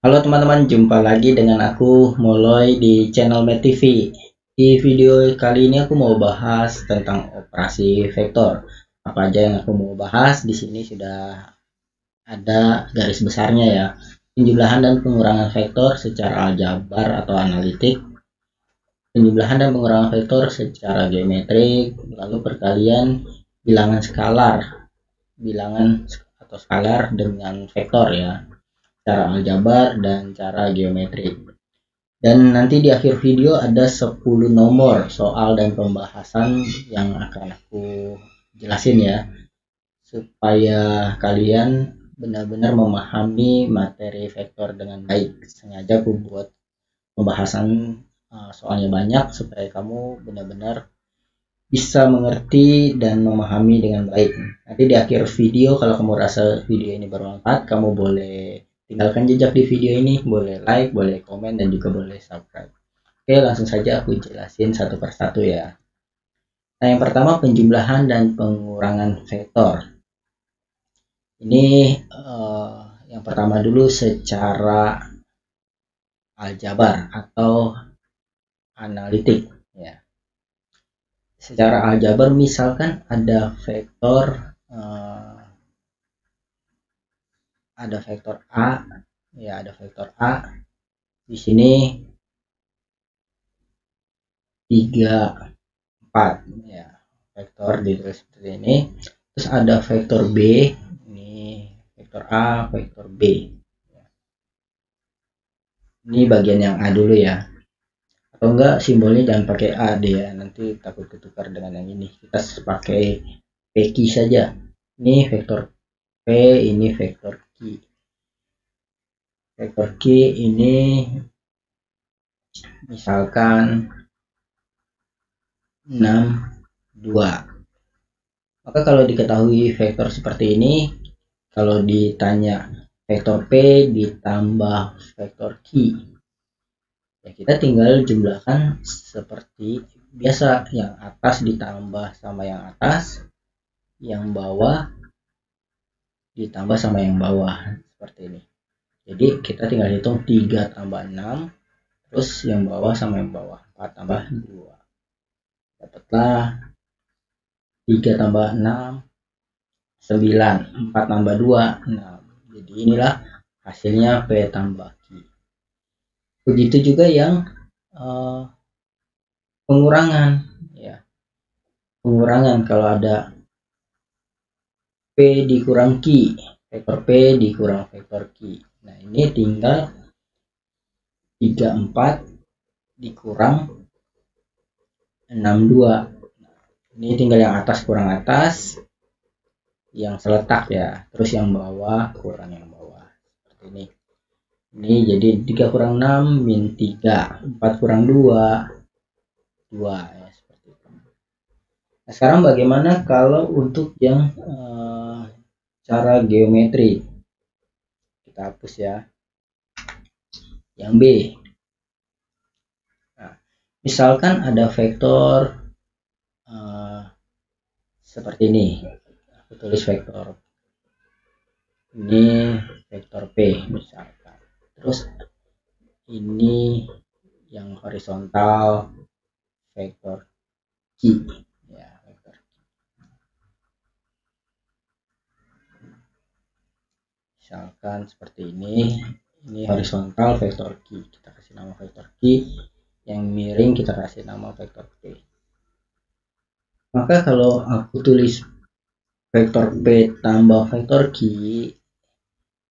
Halo teman-teman, jumpa lagi dengan aku Moloy di channel Med TV. Di video kali ini aku mau bahas tentang operasi vektor. Apa aja yang aku mau bahas di sini sudah ada garis besarnya ya. Penjumlahan dan pengurangan vektor secara aljabar atau analitik, penjumlahan dan pengurangan vektor secara geometrik, lalu perkalian bilangan skalar, bilangan atau skalar dengan vektor ya, cara aljabar dan cara geometrik. Dan nanti di akhir video ada 10 nomor soal dan pembahasan yang akan aku jelasin ya, supaya kalian benar-benar memahami materi vektor dengan baik. Sengaja aku buat pembahasan soalnya banyak supaya kamu benar-benar bisa mengerti dan memahami dengan baik. Nanti di akhir video, kalau kamu rasa video ini bermanfaat, kamu boleh tinggalkan jejak di video ini, boleh like, boleh komen, dan juga boleh subscribe. Oke, langsung saja aku jelasin satu persatu ya. Nah, yang pertama penjumlahan dan pengurangan vektor. Ini yang pertama dulu secara aljabar atau analitik ya. Secara aljabar misalkan ada vektor A ya, ada vektor A di sini 3 4 ya, vektor ditulis seperti ini. Terus ada vektor B, ini vektor A, vektor B. Ini bagian yang A dulu ya, atau enggak simbolnya jangan pakai A deh ya, nanti takut ketukar dengan yang ini. Kita pakai PQ saja. Ini vektor P, ini vektor Q. Vektor Q ini misalkan 6 2. Maka kalau diketahui vektor seperti ini, kalau ditanya vektor P ditambah vektor Q, ya kita tinggal jumlahkan seperti biasa, yang atas ditambah sama yang atas, yang bawah ditambah sama yang bawah, seperti ini. Jadi kita tinggal hitung 3 tambah 6, terus yang bawah sama yang bawah 4 tambah 2, dapatlah 3 tambah 6 9, 4 tambah 2 6. Jadi inilah hasilnya P tambah Q. Begitu juga yang pengurangan ya. Pengurangan kalau ada P dikurang Q, vektor P dikurang vektor Q. Nah, ini tinggal 34 dikurang 62. Ini tinggal yang atas kurang atas, yang seletak ya, terus yang bawah kurang yang bawah, seperti ini. Ini jadi 3 kurang 6 min 3, 4 kurang 2 2 ya, seperti itu. Nah, sekarang bagaimana kalau untuk yang cara geometri? Kita hapus ya. Yang B. Nah, misalkan ada vektor seperti ini. Aku tulis vektor ini vektor P misalkan. Terus ini yang horizontal vektor Q ya, vektor Q. Misalkan seperti ini horizontal vektor Q, kita kasih nama vektor Q, yang miring kita kasih nama vektor P. Maka kalau aku tulis vektor P tambah vektor Q,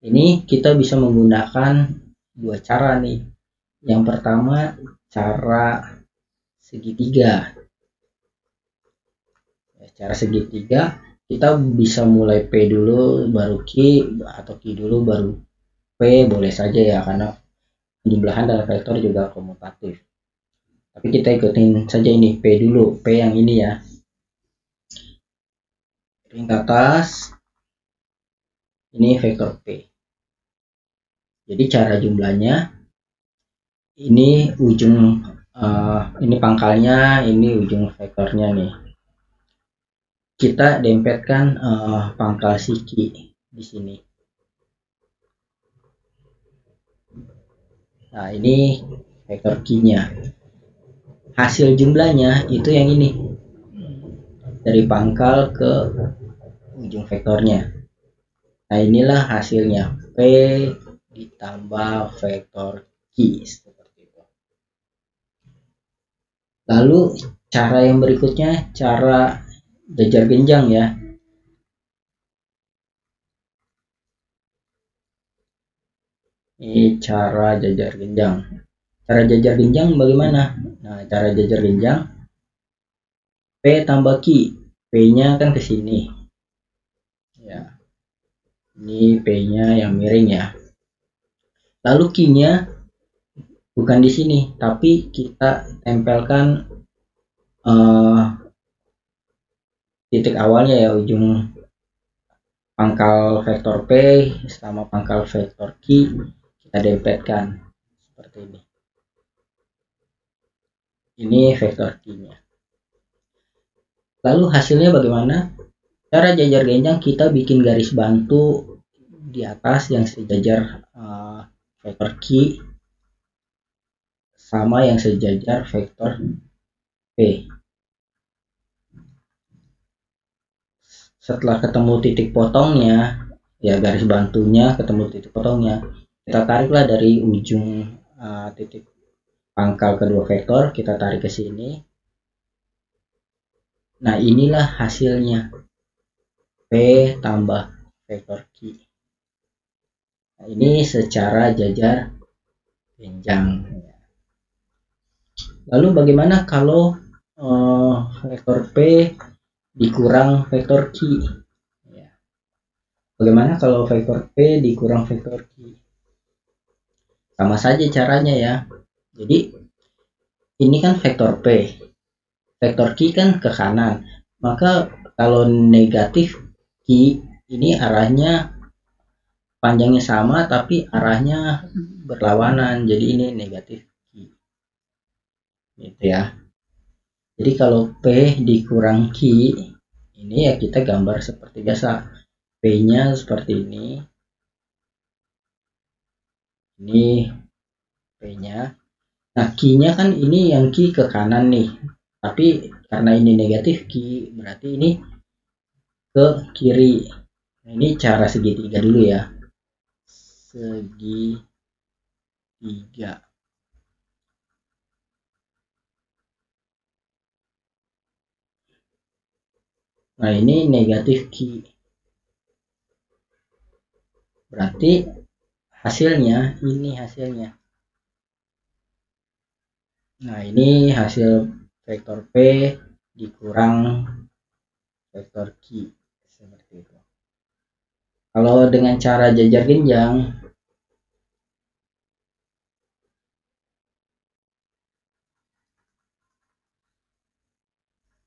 ini kita bisa menggunakan dua cara nih. Yang pertama cara segitiga. Cara segitiga kita bisa mulai P dulu baru Q, atau Q dulu baru P, boleh saja ya, karena penjumlahan dalam vektor juga komutatif. Tapi kita ikutin saja ini P dulu, P yang ini ya, ring ke atas, ini vektor P. Jadi cara jumlahnya ini ujung ini pangkalnya, ini ujung vektornya nih. Kita dempetkan pangkal si Q di sini. Nah, ini vektor Q-nya. Hasil jumlahnya itu yang ini. Dari pangkal ke ujung vektornya. Nah, inilah hasilnya. P ditambah vektor Q. Seperti itu. Lalu, cara yang berikutnya, cara jajar genjang ya. Ini cara jajar genjang. Cara jajar genjang bagaimana? Nah, cara jajar genjang P tambah Q. P-nya kan ke sini. Ya. Ini P-nya yang miring ya. Lalu Q-nya bukan di sini, tapi kita tempelkan titik awalnya ya, ujung pangkal vektor P sama pangkal vektor Q kita dempetkan seperti ini. Ini vektor Q-nya. Lalu hasilnya bagaimana? Cara jajar genjang kita bikin garis bantu di atas yang sejajar vektor Q sama yang sejajar vektor P. Setelah ketemu titik potongnya, ya garis bantunya ketemu titik potongnya, kita tariklah dari ujung titik pangkal kedua vektor, kita tarik ke sini. Nah, inilah hasilnya. P tambah vektor Q. Nah, ini secara jajar genjang. Lalu bagaimana kalau vektor P dikurang vektor Q? Bagaimana kalau vektor P dikurang vektor Q? Sama saja caranya ya. Jadi ini kan vektor P. Vektor Q kan ke kanan. Maka kalau negatif Q ini arahnya panjangnya sama tapi arahnya berlawanan. Jadi ini negatif Q. Gitu ya. Jadi kalau P dikurang Q, ini ya kita gambar seperti biasa. P-nya seperti ini. Ini P-nya. Nah, Q-nya kan ini yang Q ke kanan nih. Tapi karena ini negatif Q, berarti ini ke kiri. Nah, ini cara segitiga dulu ya. Segitiga. Nah, ini negatif Q. Berarti hasilnya, ini hasilnya. Nah, ini hasil vektor P dikurang vektor Q. Seperti itu. Kalau dengan cara jajar genjang,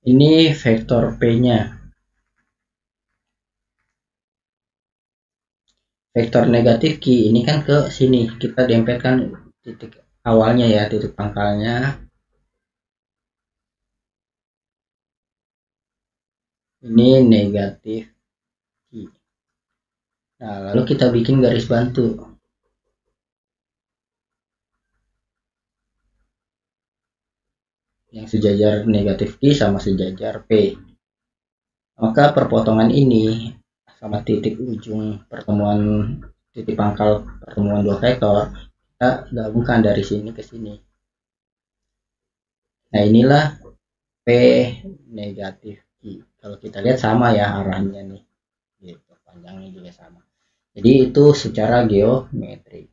ini vektor P-nya. Vektor negatif Q ini kan ke sini. Kita dempetkan titik awalnya ya, titik pangkalnya. Ini negatif Q. Nah, lalu kita bikin garis bantu. Yang sejajar negatif Q sama sejajar P. Maka perpotongan ini sama titik ujung pertemuan titik pangkal pertemuan dua vektor kita gabungkan dari sini ke sini. Nah, inilah P negatif Q. Kalau kita lihat sama ya arahnya nih, gitu, panjangnya juga sama. Jadi itu secara geometri.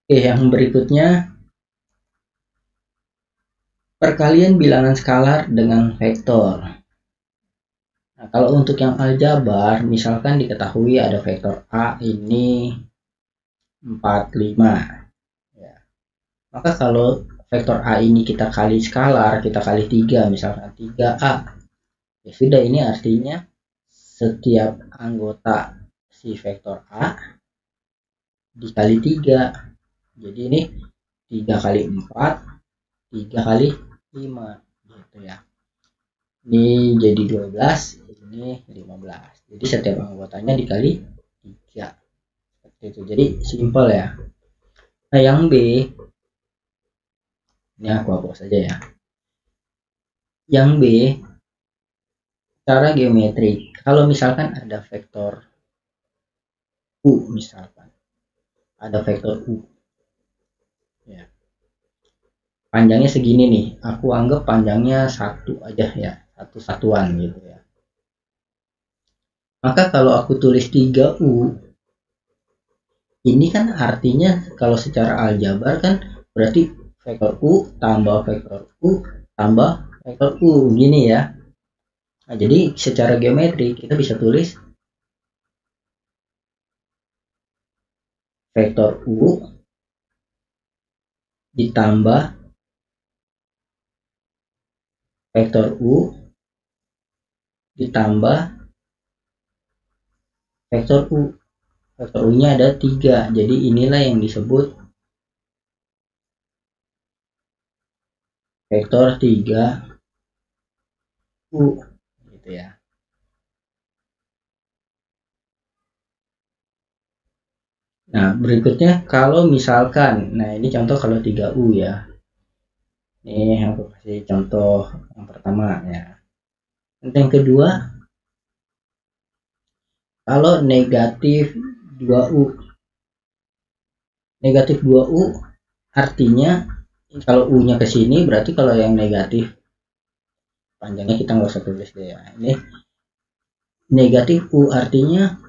Oke, yang berikutnya perkalian bilangan skalar dengan vektor. Nah, kalau untuk yang aljabar, misalkan diketahui ada vektor A ini 45. Ya. Maka kalau vektor A ini kita kali skalar, kita kali 3, misalkan 3A. Ya sudah, ini artinya setiap anggota si vektor A dikali 3. Jadi ini 3 kali 4, 3 kali 5. Gitu ya. Ini jadi 12, ini 15. Jadi setiap anggotanya dikali 3. Seperti itu. Jadi simpel ya. Nah, yang B, ini aku hapus saja ya. Yang B, cara geometri. Kalau misalkan ada vektor U, misalkan ada vektor U, ya, panjangnya segini nih, aku anggap panjangnya satu aja ya, satu satuan gitu ya. Maka kalau aku tulis 3U, ini kan artinya kalau secara aljabar kan berarti vektor U tambah vektor U tambah vektor U gini ya. Nah, jadi secara geometri kita bisa tulis vektor U ditambah vektor U ditambah vektor U. Vektor U-nya ada 3. Jadi inilah yang disebut vektor 3U gitu ya. Nah, berikutnya kalau misalkan, nah ini contoh kalau 3U ya. Ini aku kasih contoh yang pertama ya. Yang kedua, kalau negatif 2U. Negatif 2U artinya kalau U-nya ke sini berarti kalau yang negatif panjangnya kita nggak usah tulis deh ya. Ini negatif U artinya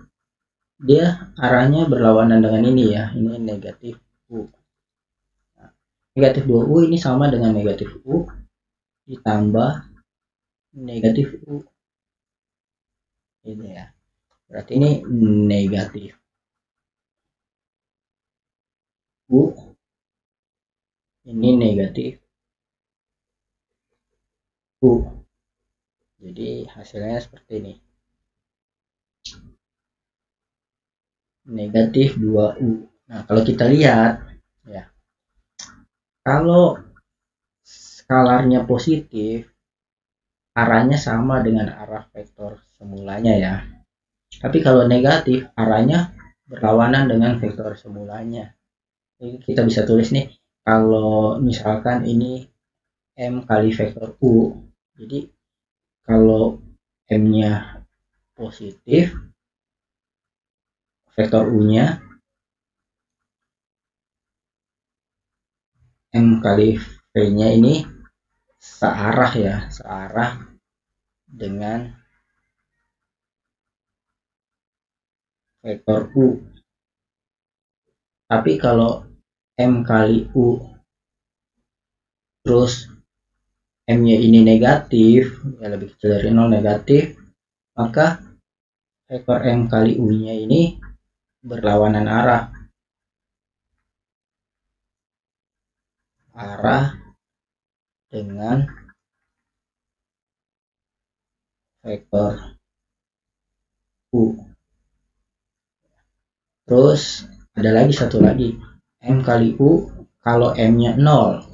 dia arahnya berlawanan dengan ini ya. Ini negatif U. Nah, negatif 2U ini sama dengan negatif U ditambah negatif U. Ini ya. Berarti ini negatif U. Ini negatif U. Jadi hasilnya seperti ini. Negatif 2U. Nah, kalau kita lihat ya. Kalau skalarnya positif, arahnya sama dengan arah vektor semulanya ya. Tapi kalau negatif, arahnya berlawanan dengan vektor semulanya. Jadi kita bisa tulis nih, kalau misalkan ini M kali vektor U, jadi kalau M-nya positif, vektor U-nya M kali V-nya ini searah ya, searah dengan vektor U. Tapi kalau M kali U terus M-nya ini negatif, ya lebih kecil dari 0 negatif, maka vektor M kali U-nya ini berlawanan arah. Arah dengan vektor U. Terus ada lagi satu lagi, M kali U, kalau M-nya 0,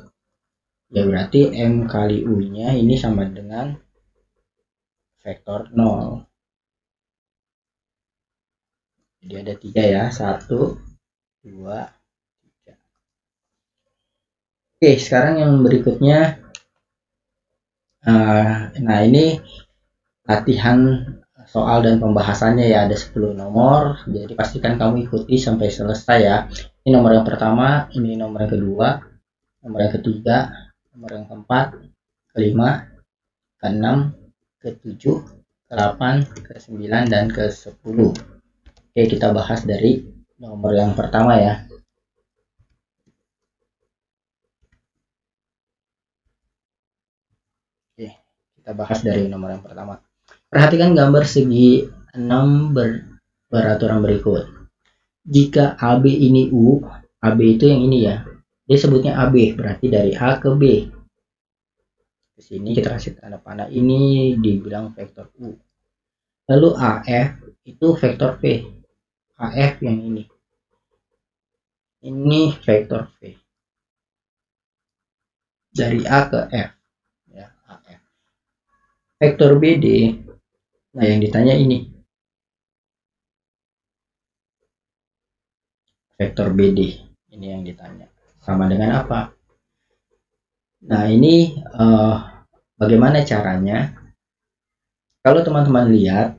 ya berarti M kali U-nya ini sama dengan vektor 0. Jadi ada 3 ya, 1, 2, 3. Oke, sekarang yang berikutnya, nah ini latihan soal dan pembahasannya ya, ada 10 nomor, jadi pastikan kamu ikuti sampai selesai ya. Ini nomor yang pertama, ini nomor yang kedua, nomor yang ketiga, nomor yang keempat, kelima, keenam, ketujuh, ke-8, ke-9, dan ke-10. Oke, kita bahas dari nomor yang pertama ya. Oke, kita bahas dari nomor yang pertama. Perhatikan gambar segi 6 beraturan berikut. Jika AB ini U, AB itu yang ini ya, dia sebutnya AB, berarti dari A ke B. Di sini kita kasih tanda panah, ini dibilang vektor U. Lalu AF itu vektor V. AF yang ini vektor V. Dari A ke F. Ya, AF. Vektor BD, nah yang ditanya ini. Vektor BD. Ini yang ditanya. Sama dengan apa? Nah, ini bagaimana caranya? Kalau teman-teman lihat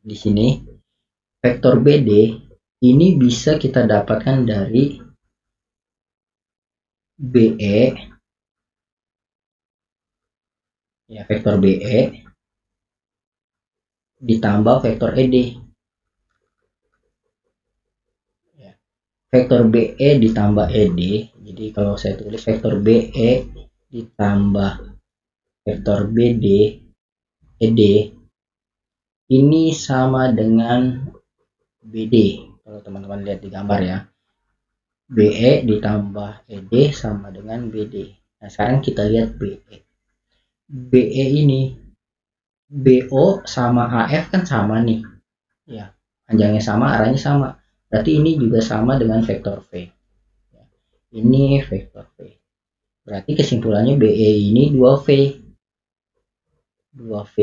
di sini, vektor BD ini bisa kita dapatkan dari BE, ya, vektor BE ditambah vektor ED. Ya, vektor BE ditambah ED. Jadi kalau saya tulis vektor BE ditambah vektor BD ED ini sama dengan BD. Kalau teman-teman lihat di gambar ya, BE ditambah ED sama dengan BD. Nah, sekarang kita lihat BE. BE ini BO sama AF kan sama nih. Ya, panjangnya sama, arahnya sama. Berarti ini juga sama dengan vektor V. Ini vektor V. Berarti kesimpulannya BE ini 2V. 2V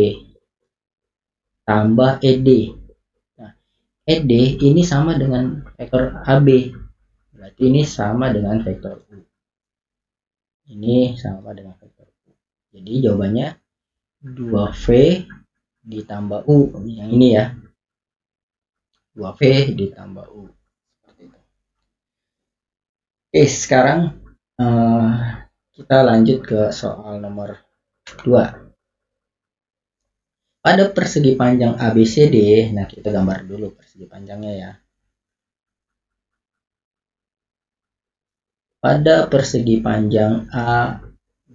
tambah ED. Nah, ED ini sama dengan vektor AB. Berarti ini sama dengan vektor U. Ini sama dengan vektor U. Jadi jawabannya 2V ditambah U. Yang ini ya. 2V ditambah U. Seperti itu. Oke, sekarang kita lanjut ke soal nomor 2. Pada persegi panjang ABCD, nah kita gambar dulu persegi panjangnya ya. Pada persegi panjang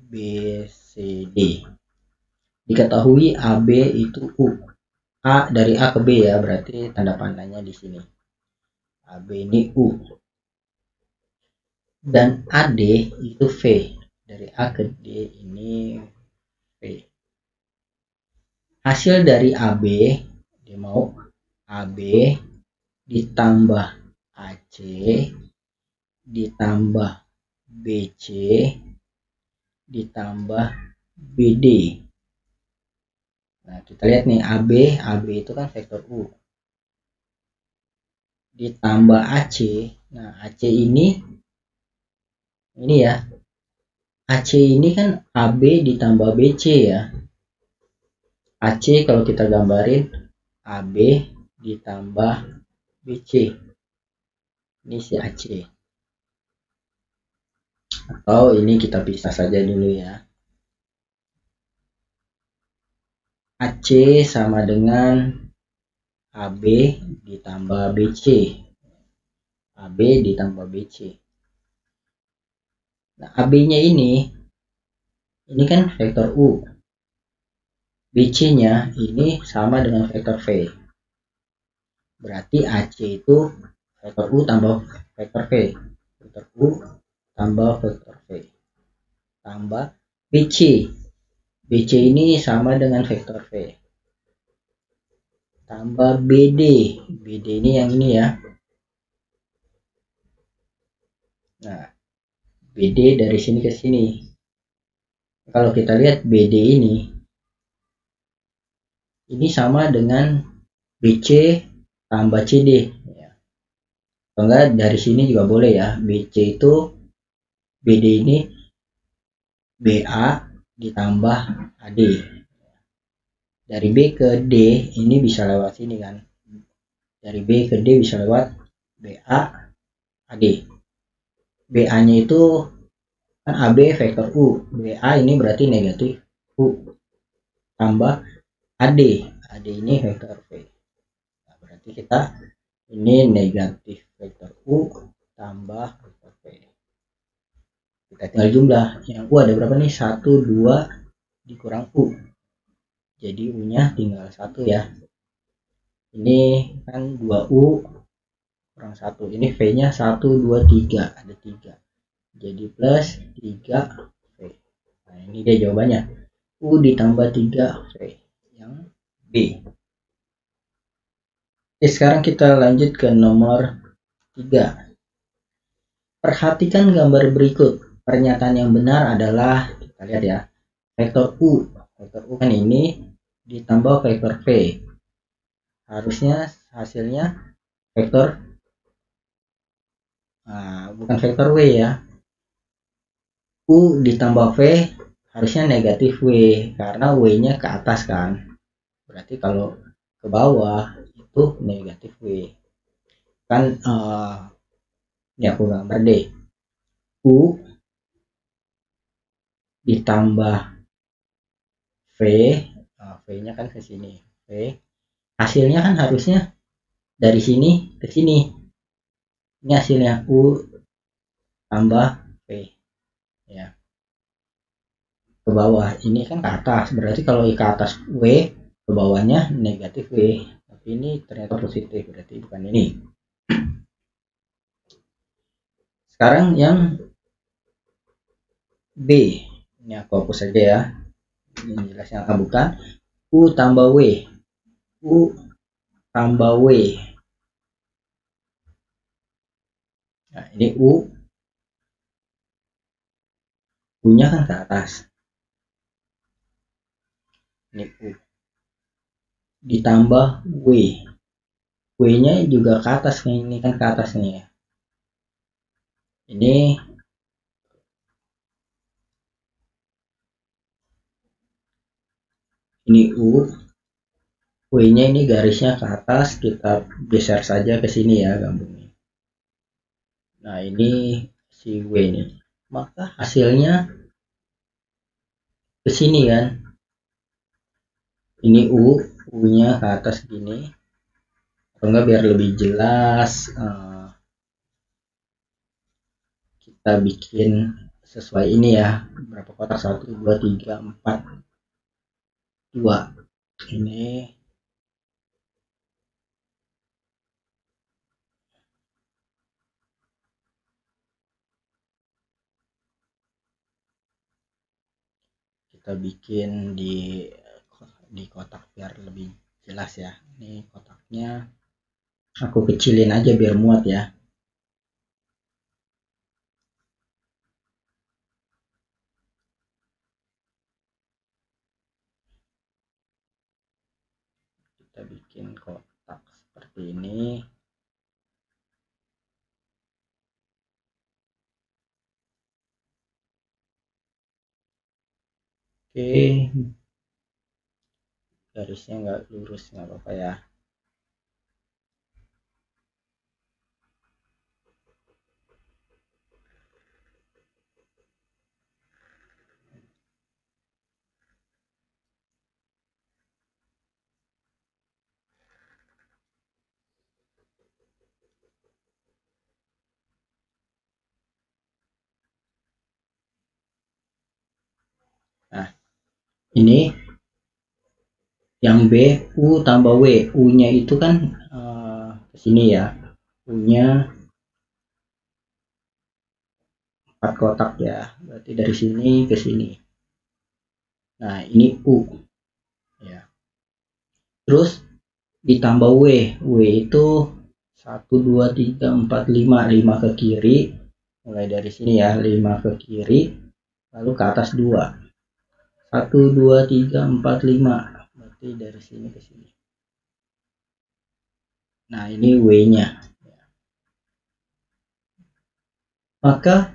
ABCD, diketahui AB itu U. A dari A ke B ya, berarti tanda panahnya di sini. AB ini U. Dan AD itu V. Dari A ke D ini V. Hasil dari AB, dia mau AB ditambah AC ditambah BC ditambah BD. Nah, kita lihat nih AB itu kan vektor U. Ditambah AC. Nah, AC ini ya. AC ini kan AB ditambah BC ya. AC kalau kita gambarin AB ditambah BC. Ini si AC. Atau ini kita pisah saja dulu ya. AC sama dengan AB ditambah BC. AB ditambah BC. Nah, AB-nya ini kan vektor U. BC-nya ini sama dengan vektor V. Berarti AC itu vektor U tambah vektor V. Vektor U tambah vektor V. Tambah BC. BC ini sama dengan vektor V. Tambah BD. BD ini yang ini ya. Nah, BD dari sini ke sini. Kalau kita lihat BD ini sama dengan BC tambah CD. Ya. Enggak, dari sini juga boleh ya. BC itu BD ini BA ditambah AD. Dari B ke D ini bisa lewat sini kan. Dari B ke D bisa lewat BA AD. BA-nya itu kan AB vektor U. BA ini berarti negatif U tambah AD. AD ini vektor V. Nah, berarti kita ini negatif vektor U tambah vektor V. Kita tinggal jumlah. Yang U ada berapa nih? 1, 2 dikurang U. Jadi U-nya tinggal 1 ya. Ini kan 2U kurang 1. Ini V-nya 1, 2, 3. Ada 3. Jadi plus 3V. Nah, ini dia jawabannya. U ditambah 3V. Yang B. Oke, sekarang kita lanjut ke nomor 3. Perhatikan gambar berikut. Pernyataan yang benar adalah, kita lihat ya, vektor U. Vektor U kan ini ditambah vektor V. Harusnya hasilnya vektor bukan vektor W ya. U ditambah V harusnya negatif W, karena W-nya ke atas kan. Berarti kalau ke bawah itu negatif W. Kan ini aku gambar deh. U ditambah V, V-nya kan ke sini. V hasilnya kan harusnya dari sini ke sini. Ini hasilnya U tambah V ya, ke bawah. Ini kan ke atas, berarti kalau ke atas W, ke bawahnya negatif W. Tapi ini ternyata positif, berarti bukan ini. Sekarang yang B, ini aku hapus saja ya, ini jelasnya angka bukan. U tambah W, U tambah W. Nah ini U-nya kan ke atas, ini U ditambah W, W-nya juga ke atas nih, ini kan ke atas nih ya. Ini U, W-nya ini garisnya ke atas, kita geser saja ke sini ya, gabungnya. Nah ini si W nih, maka hasilnya ke sini kan. Ini U-nya ke atas gini, atau enggak biar lebih jelas kita bikin sesuai ini ya, berapa kotak, 1 2 3 4 2. Ini kita bikin di kotak biar lebih jelas ya. Ini kotaknya aku kecilin aja biar muat ya. Kita bikin kotak seperti ini. Oke, garisnya nggak lurus, nggak apa-apa ya. Nah ini yang B, U tambah W, U-nya itu kan ke sini ya, U-nya 4 kotak ya, berarti dari sini ke sini. Nah ini U ya, terus ditambah W, W itu 1 2 3 4 5, 5 ke kiri, mulai dari sini ya, 5 ke kiri, lalu ke atas 2, 1 2 3 4 5, berarti dari sini ke sini. Nah ini W-nya, maka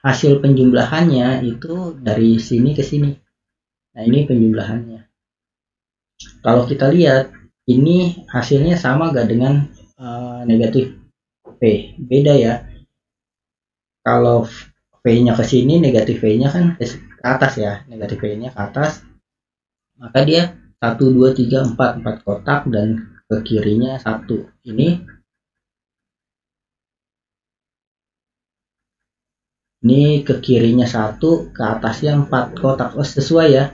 hasil penjumlahannya itu dari sini ke sini. Nah ini penjumlahannya. Kalau kita lihat ini hasilnya sama gak dengan negatif V? Beda ya. Kalau V-nya ke sini, negatif V-nya kan ke atas ya, negatif V-nya ke atas, maka dia 1 2 3 4 kotak, dan ke kirinya 1. Ini ke kirinya 1, ke atasnya 4 kotak. Oh sesuai ya,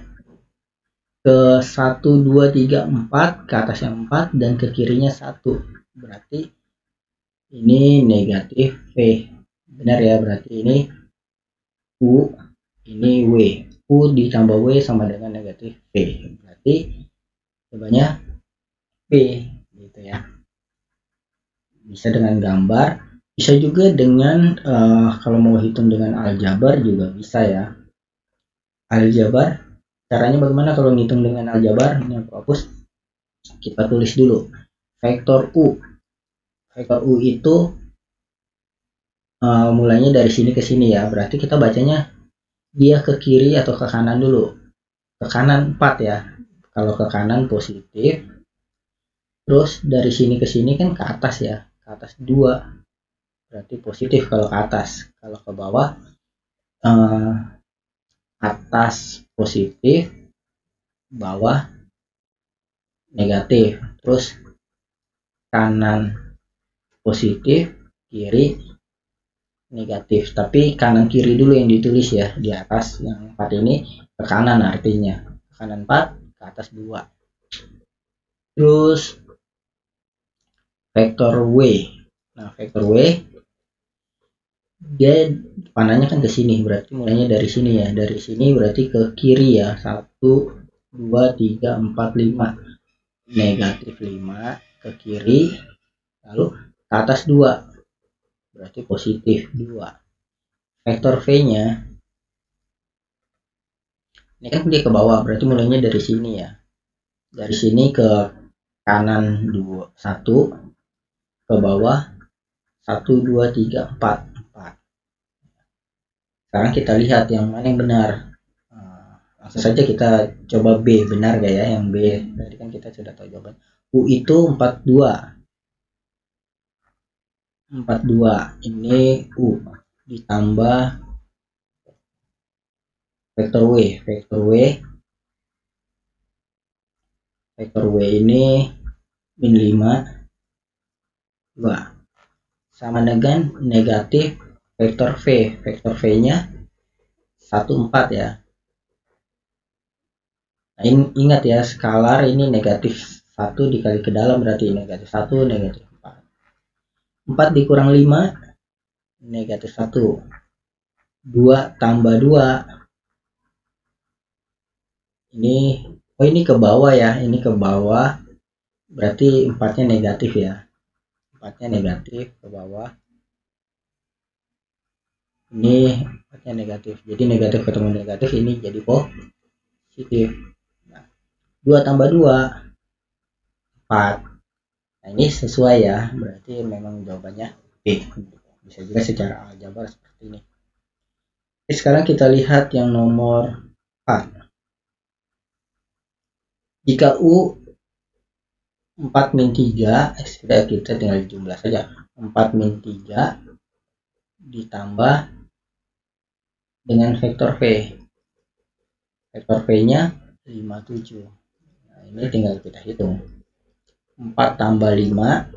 ke 1 2 3 4, ke atasnya 4 dan ke kirinya 1, berarti ini negatif V. Benar ya, berarti ini U, ini W. U ditambah W sama dengan negatif V, berarti jawabannya B gitu ya. Bisa dengan gambar, bisa juga dengan kalau mau hitung dengan aljabar juga bisa ya. Aljabar caranya bagaimana kalau ngitung dengan aljabar? Ini aku hapus, kita tulis dulu vektor U. Vektor U itu mulainya dari sini ke sini ya, berarti kita bacanya dia ke kiri atau ke kanan dulu. Ke kanan 4 ya, kalau ke kanan positif. Terus dari sini ke sini kan ke atas ya, ke atas 2, berarti positif kalau ke atas. Kalau ke bawah, atas positif, bawah negatif. Terus kanan positif, kiri negatif. Tapi kanan kiri dulu yang ditulis ya, di atas yang 4 ini ke kanan artinya. Ke kanan 4, ke atas 2. Terus vektor W. Nah, vektor W dia panahnya kan ke sini, berarti mulainya dari sini ya. Dari sini berarti ke kiri ya. 1 2 3 4 5. Negatif 5 ke kiri, lalu ke atas 2. Berarti positif 2. Vektor V-nya ini kan dia ke bawah, berarti mulainya dari sini ya. Dari sini ke kanan 1, ke bawah 1 2 3 4. Sekarang kita lihat yang mana yang benar. Langsung saja kita coba B, benar gak ya yang B? Tadi kan kita sudah tahu jawaban. U itu 42. 42 ini U ditambah vektor W. Vektor W ini min 5 2 sama dengan negatif vektor V. Vektor V nya 1 4 ya. Nah, ingat ya, skalar ini negatif 1 dikali ke dalam berarti negatif 1 negatif 4. 4 dikurang 5 negatif 1. 2 tambah 2 ini, oh ini ke bawah ya, ini ke bawah berarti 4-nya negatif ya. 4-nya negatif ke bawah. Ini 4-nya negatif. Jadi negatif ketemu negatif, ini jadi positif. Nah, 2 tambah 2 4. Nah, ini sesuai ya, berarti memang jawabannya B. Bisa juga secara aljabar seperti ini. Oke, sekarang kita lihat yang nomor 4. Jika U 4 min 3, sudah kita tinggal jumlah saja. 4 min 3 ditambah dengan vektor V. Vektor V-nya 57. Nah, ini tinggal kita hitung. 4 tambah 5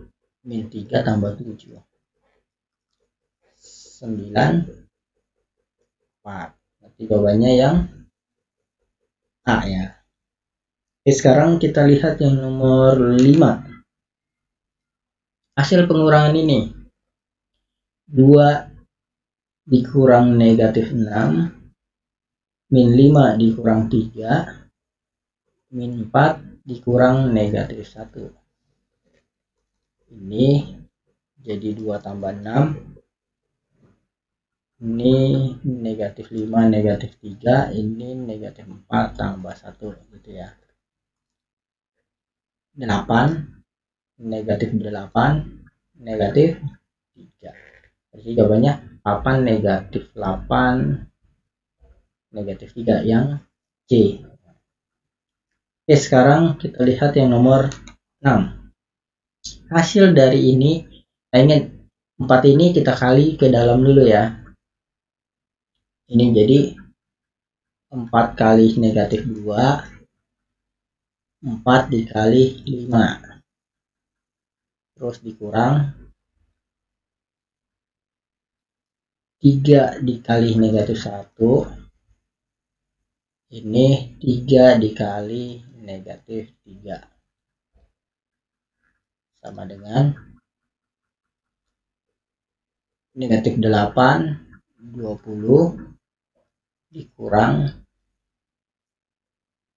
min 3 tambah 7. 9 4. Berarti jawabannya yang A ya. Oke, sekarang kita lihat yang nomor 5. Hasil pengurangan ini 2 dikurang negatif 6 min 5 dikurang 3 min 4 dikurang negatif 1. Ini jadi 2 tambah 6, ini negatif 5 negatif 3, ini negatif 4 tambah 1 gitu ya. 8 negatif 8 negatif 3. Jadi jawabannya 8 negatif 8 negatif 3 yang C. Oke, sekarang kita lihat yang nomor 6. Hasil dari ini, ingat 4 ini kita kali ke dalam dulu ya. Ini jadi 4 kali negatif 2, 4 dikali 5. Terus dikurang 3 dikali negatif 1. Ini 3 dikali negatif 3. Sama dengan negatif 8, 20 dikurang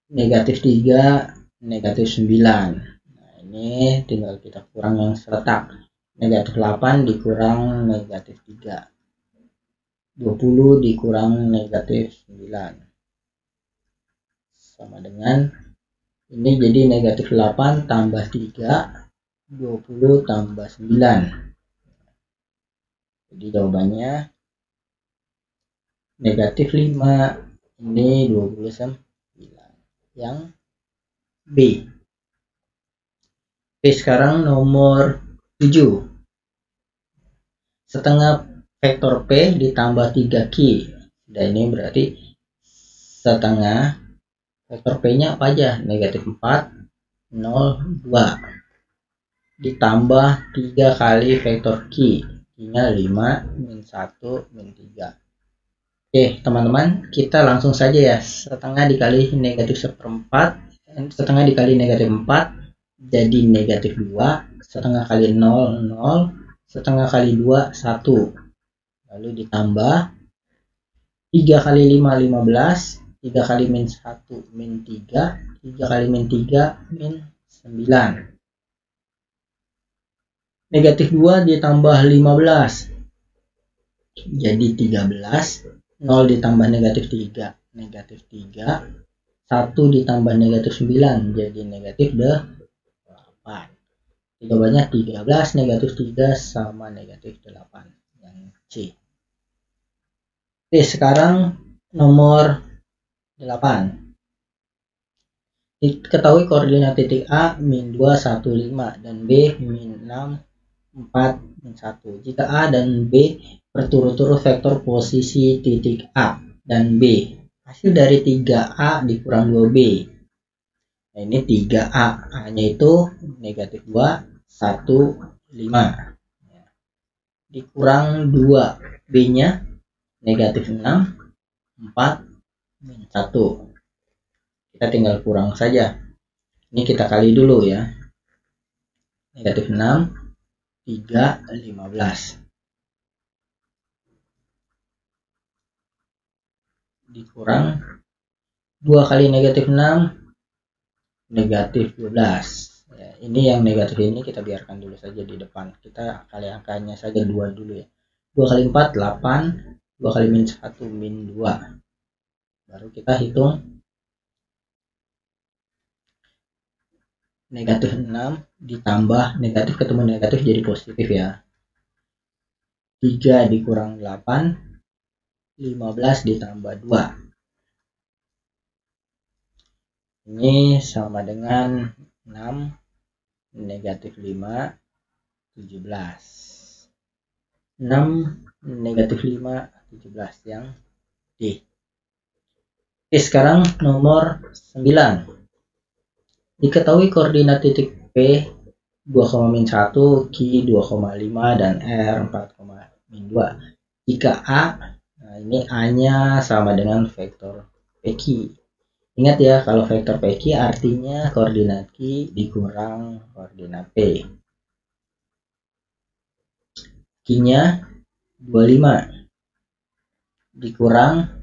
negatif 3, negatif 9. Nah, ini tinggal kita kurang yang seretak. Negatif 8 dikurang negatif 3. 20 dikurang negatif 9. Sama dengan ini jadi negatif 8 tambah 3, 20 tambah 9. Jadi jawabannya negatif 5. Ini 29. Yang B. Oke, sekarang nomor 7. Setengah vektor P ditambah 3Q. Dan ini berarti setengah vektor P-nya apa aja? Negatif 4, 0, 2. Ditambah 3 kali vektor Q. Q-nya 5, min 1, min 3. Oke, teman-teman, kita langsung saja ya. Setengah dikali negatif seperempat. Setengah dikali negatif 4. Jadi negatif 2. Setengah kali 0, 0. Setengah kali 2, 1. Lalu ditambah 3 kali 5, 15. 3 kali min 1, min 3. 3 kali min 3, min 9. Negatif 2 ditambah 15. Jadi 13. 0 ditambah negatif 3. Negatif 3. 1 ditambah negatif 9. Jadi negatif 8. Jawabannya 13 negatif 3 sama negatif 8. Yang C. Oke, sekarang nomor 8. Diketahui koordinat titik A min 2, 1, 5 dan B min 6, 4, min 1. Jika A dan B berturut-turut vektor posisi titik A dan B, hasil dari 3A dikurang 2B. Nah, ini 3A, A-nya itu negatif 2, 1, 5. Dikurang 2, B-nya negatif 6, 4, min 1. Kita tinggal kurang saja. Ini kita kali dulu ya. Negatif 6, 3, 15. Dikurang 2 kali negatif 6, negatif 12. Ya, ini yang negatif ini kita biarkan dulu saja di depan. Kita kali angkanya saja 2 dulu ya. 2 kali 4, 8. 2 kali min 1, min 2. Baru kita hitung negatif 6 ditambah negatif ketemu negatif jadi positif ya. 3 dikurang 8, 15 ditambah 2. Ini sama dengan 6, negatif 5, 17. 6, negatif 5, 17 yang D. Oke, sekarang nomor 9. Diketahui koordinat titik P 2,-1, Q 2,5 dan R 4,-2. Jika A, nah ini A-nya sama dengan vektor PQ. Ingat ya, kalau vektor PQ artinya koordinat Q dikurang koordinat P. Q-nya 25 dikurang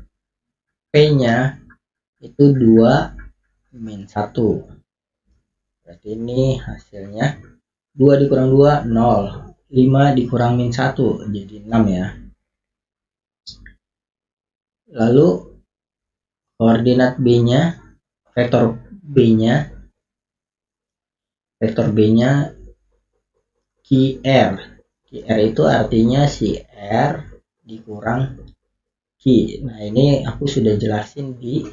P-nya itu 2 min 1. Berarti ini hasilnya 2 dikurang 2, 0. 5 dikurang min 1, jadi 6 ya. Lalu koordinat B-nya, vektor B-nya QR. QR itu artinya si R dikurang Q. Nah, ini aku sudah jelasin di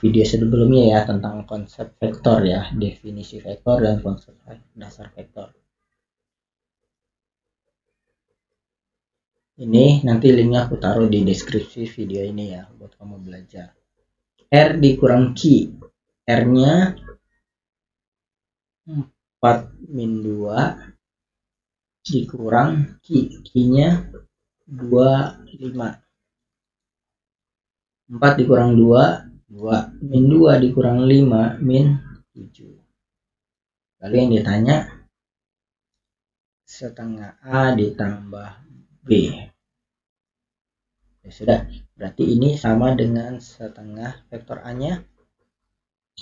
video sebelumnya ya tentang konsep vektor ya, definisi vektor dan konsep dasar vektor. Ini nanti linknya aku taruh di deskripsi video ini ya buat kamu belajar. R dikurang Q, R-nya 4 min 2 dikurang Q, Q-nya 25. 4 dikurang 2, 2 min 2 dikurang 5, min 7. Lalu yang ditanya setengah A ditambah B. Ya sudah, berarti ini sama dengan setengah vektor A-nya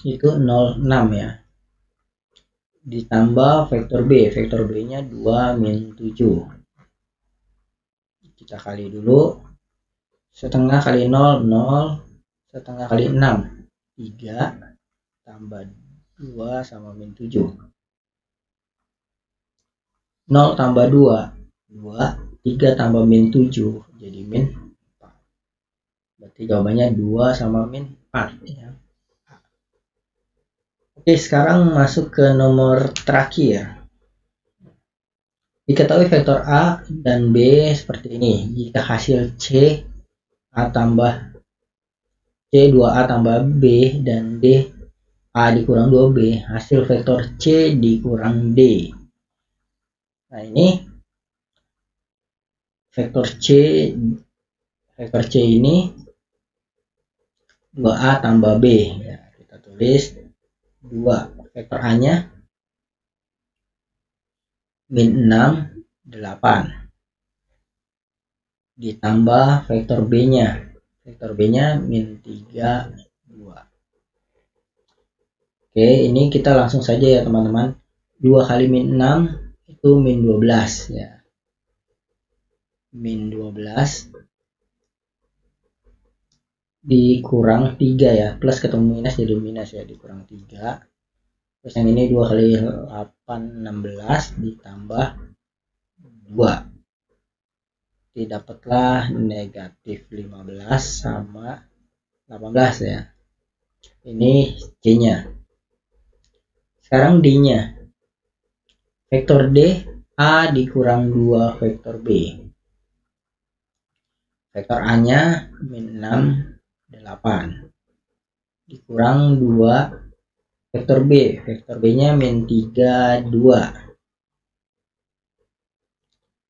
itu 0,6 ya. Ditambah vektor B-nya 2 min 7. Kita kali dulu. Setengah kali 0, 0. Setengah kali 6, 3. Tambah 2 sama min 7. 0 tambah 2, 2. 3 tambah min 7 jadi min 4. Berarti jawabannya 2 sama min 4 ya. Oke, sekarang masuk ke nomor terakhir. Diketahui vektor A dan B seperti ini. Jika hasil C A tambah C 2A tambah B dan D A dikurang 2B, hasil vektor C dikurang D. Nah, ini vektor C ini 2A tambah B ya, kita tulis 2 vektor A nya min 6 8 ditambah vektor B nya min 3 2. Oke, ini kita langsung saja ya teman-teman. 2 kali min 6 itu min 12 ya, min 12 dikurang 3 ya, plus ketemu minus jadi minus ya, dikurang 3. Terus yang ini 2 kali 8 16 ditambah 2, didapatlah negatif 15 sama 18 ya. Ini C nya. Sekarang D nya, vektor D A dikurang 2 vektor B. Vektor A nya min 6 8 dikurang 2 vektor B. Vektor B nya min 3 2.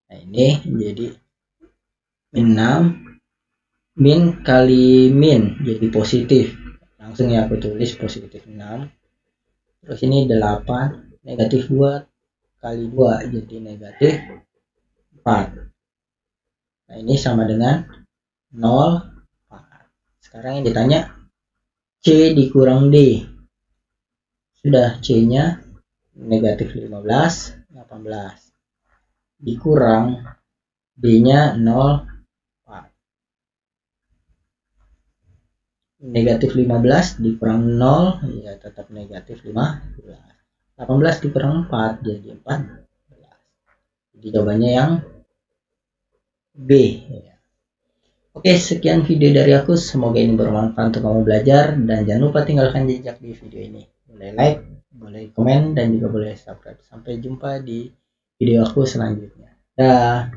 Nah, ini jadi min 6 min kali min jadi positif. Langsung ya aku tulis positif 6. Terus ini 8 negatif 2 kali 2 jadi negatif 4. Nah, ini sama dengan 0. Sekarang yang ditanya C dikurang D. Sudah, C nya negatif 15 18 dikurang B nya 0 4. Negatif 15 dikurang 0 ya tetap negatif 15. 18 dikurang 4 jadi 14. Jadi jawabannya yang B ya. Oke, sekian video dari aku. Semoga ini bermanfaat untuk kamu belajar, dan jangan lupa tinggalkan jejak di video ini. Boleh like, boleh komen, dan juga boleh subscribe. Sampai jumpa di video aku selanjutnya. Dah.